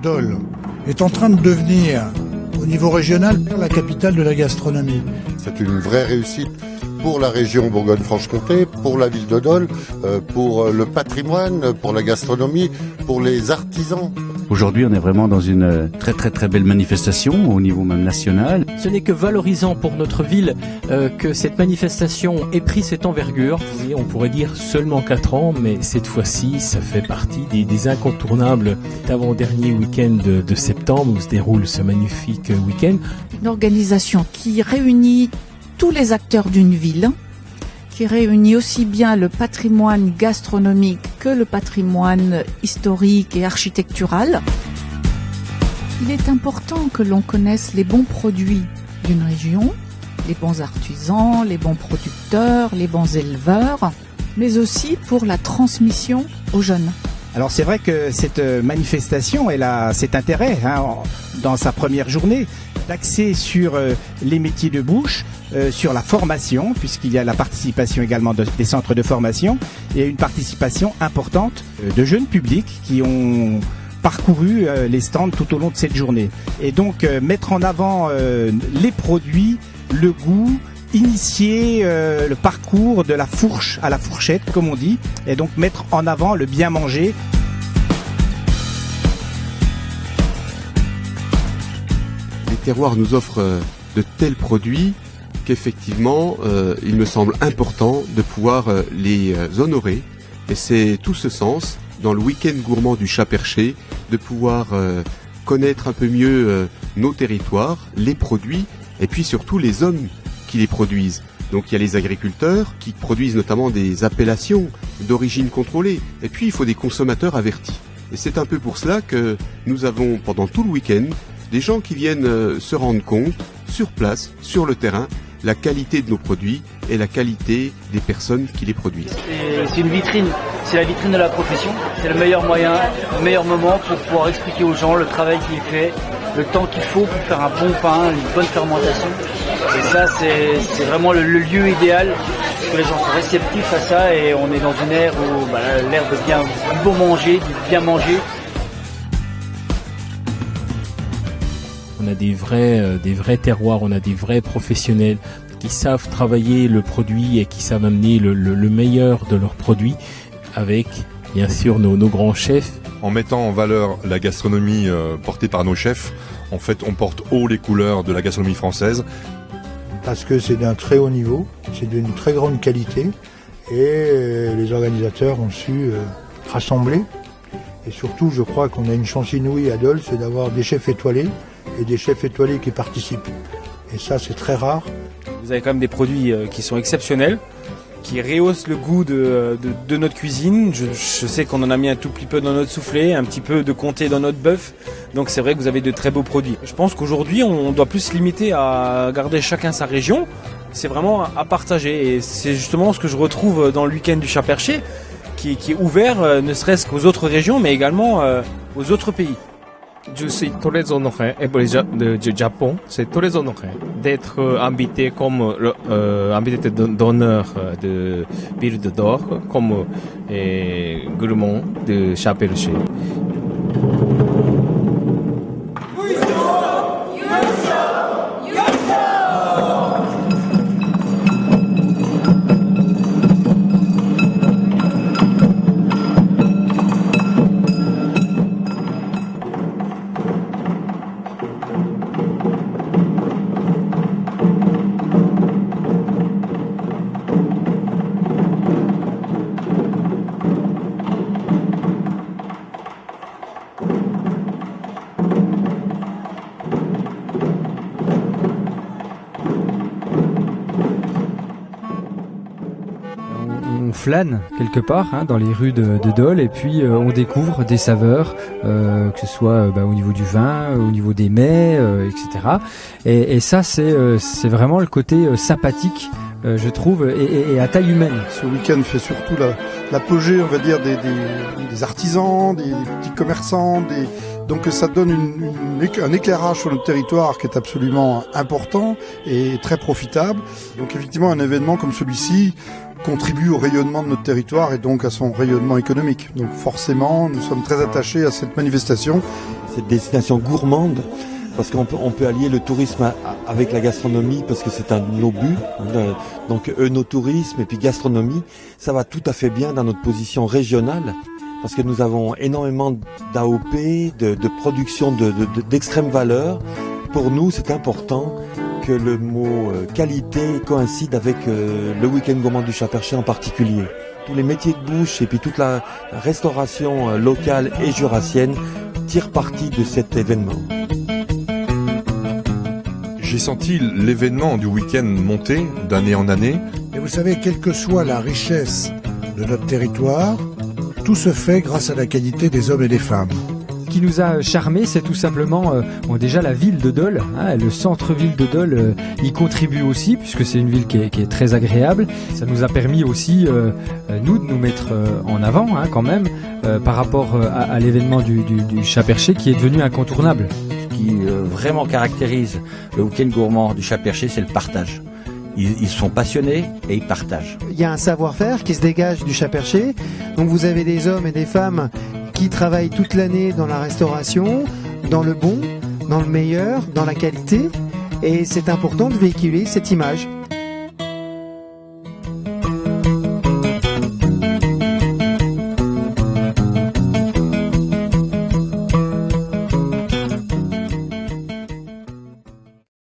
Dole est en train de devenir, au niveau régional, la capitale de la gastronomie. C'est une vraie réussite pour la région Bourgogne-Franche-Comté, pour la ville de Dole, pour le patrimoine, pour la gastronomie, pour les artisans. Aujourd'hui, on est vraiment dans une très très très belle manifestation au niveau même national. Ce n'est que valorisant pour notre ville que cette manifestation ait pris cette envergure. Oui, on pourrait dire seulement 4 ans, mais cette fois-ci, ça fait partie des incontournables d'avant-dernier week-end de septembre où se déroule ce magnifique week-end. Une organisation qui réunit tous les acteurs d'une ville, qui réunit aussi bien le patrimoine gastronomique que le patrimoine historique et architectural. Il est important que l'on connaisse les bons produits d'une région, les bons artisans, les bons producteurs, les bons éleveurs, mais aussi pour la transmission aux jeunes. Alors c'est vrai que cette manifestation, elle a cet intérêt dans sa première journée d'axer sur les métiers de bouche, sur la formation, puisqu'il y a la participation également des centres de formation, et une participation importante de jeunes publics qui ont parcouru les stands tout au long de cette journée. Et donc mettre en avant les produits, le goût, initier le parcours de la fourche à la fourchette, comme on dit, et donc mettre en avant le bien manger. Les terroirs nous offrent de tels produits qu'effectivement, il me semble important de pouvoir les honorer. Et c'est tout ce sens, dans le week-end gourmand du Chat Perché, de pouvoir connaître un peu mieux nos territoires, les produits, et puis surtout les hommes qui les produisent. Donc il y a les agriculteurs qui produisent notamment des appellations d'origine contrôlée. Et puis il faut des consommateurs avertis. Et c'est un peu pour cela que nous avons pendant tout le week-end des gens qui viennent se rendre compte, sur place, sur le terrain, la qualité de nos produits et la qualité des personnes qui les produisent. C'est une vitrine, c'est la vitrine de la profession. C'est le meilleur moyen, le meilleur moment pour pouvoir expliquer aux gens le travail qui est fait, le temps qu'il faut pour faire un bon pain, une bonne fermentation. Et ça, c'est vraiment le lieu idéal, parce que les gens sont réceptifs à ça et on est dans une ère où l'ère de bien, du bon manger, du bien manger. On a des vrais terroirs, on a des vrais professionnels qui savent travailler le produit et qui savent amener le meilleur de leurs produits avec, bien sûr, nos grands chefs. En mettant en valeur la gastronomie portée par nos chefs, en fait, on porte haut les couleurs de la gastronomie française. Parce que c'est d'un très haut niveau, c'est d'une très grande qualité et les organisateurs ont su rassembler. Et surtout, je crois qu'on a une chance inouïe à Dole, c'est d'avoir des chefs étoilés et des chefs étoilés qui participent. Et ça, c'est très rare. Vous avez quand même des produits qui sont exceptionnels, qui rehaussent le goût de notre cuisine. Je sais qu'on en a mis un tout petit peu dans notre soufflé, un petit peu de comté dans notre bœuf. Donc c'est vrai que vous avez de très beaux produits. Je pense qu'aujourd'hui, on doit plus se limiter à garder chacun sa région. C'est vraiment à partager. Et c'est justement ce que je retrouve dans le week-end du Chat Perché, qui est ouvert ne serait-ce qu'aux autres régions, mais également aux autres pays. Je suis très honoré du Japon. C'est très honoré d'être invité comme invité d'honneur de Ville de Dole, comme gourmand de Chat Perché. On flâne quelque part dans les rues de Dole et puis on découvre des saveurs, que ce soit au niveau du vin, au niveau des mets, etc. Et ça c'est vraiment le côté sympathique je trouve, et à taille humaine. Ce week-end fait surtout l'apogée, on va dire, des artisans, des petits commerçants, donc ça donne un éclairage sur notre territoire qui est absolument important et très profitable. Donc effectivement, un événement comme celui-ci contribue au rayonnement de notre territoire et donc à son rayonnement économique. Donc forcément, nous sommes très attachés à cette manifestation. Cette destination gourmande, parce qu'on peut allier le tourisme avec la gastronomie, parce que c'est un de nos buts. Donc œnotourisme et puis gastronomie, ça va tout à fait bien dans notre position régionale, parce que nous avons énormément d'AOP, de production d'extrême valeur. Pour nous, c'est important que le mot qualité coïncide avec le week-end gourmand du Chat-Perché en particulier. Tous les métiers de bouche et puis toute la restauration locale et jurassienne tirent parti de cet événement. J'ai senti l'événement du week-end monter d'année en année. Et vous savez, quelle que soit la richesse de notre territoire, tout se fait grâce à la qualité des hommes et des femmes. Ce qui nous a charmé, c'est tout simplement déjà la ville de Dole, le centre-ville de Dole y contribue aussi, puisque c'est une ville qui est très agréable. Ça nous a permis aussi, nous, de nous mettre en avant quand même, par rapport à l'événement du Chat-Perché qui est devenu incontournable. Ce qui vraiment caractérise le week-end gourmand du Chat-Perché, c'est le partage. Ils sont passionnés et ils partagent. Il y a un savoir-faire qui se dégage du Chat-Perché. Donc vous avez des hommes et des femmes qui travaillent toute l'année dans la restauration, dans le bon, dans le meilleur, dans la qualité. Et c'est important de véhiculer cette image.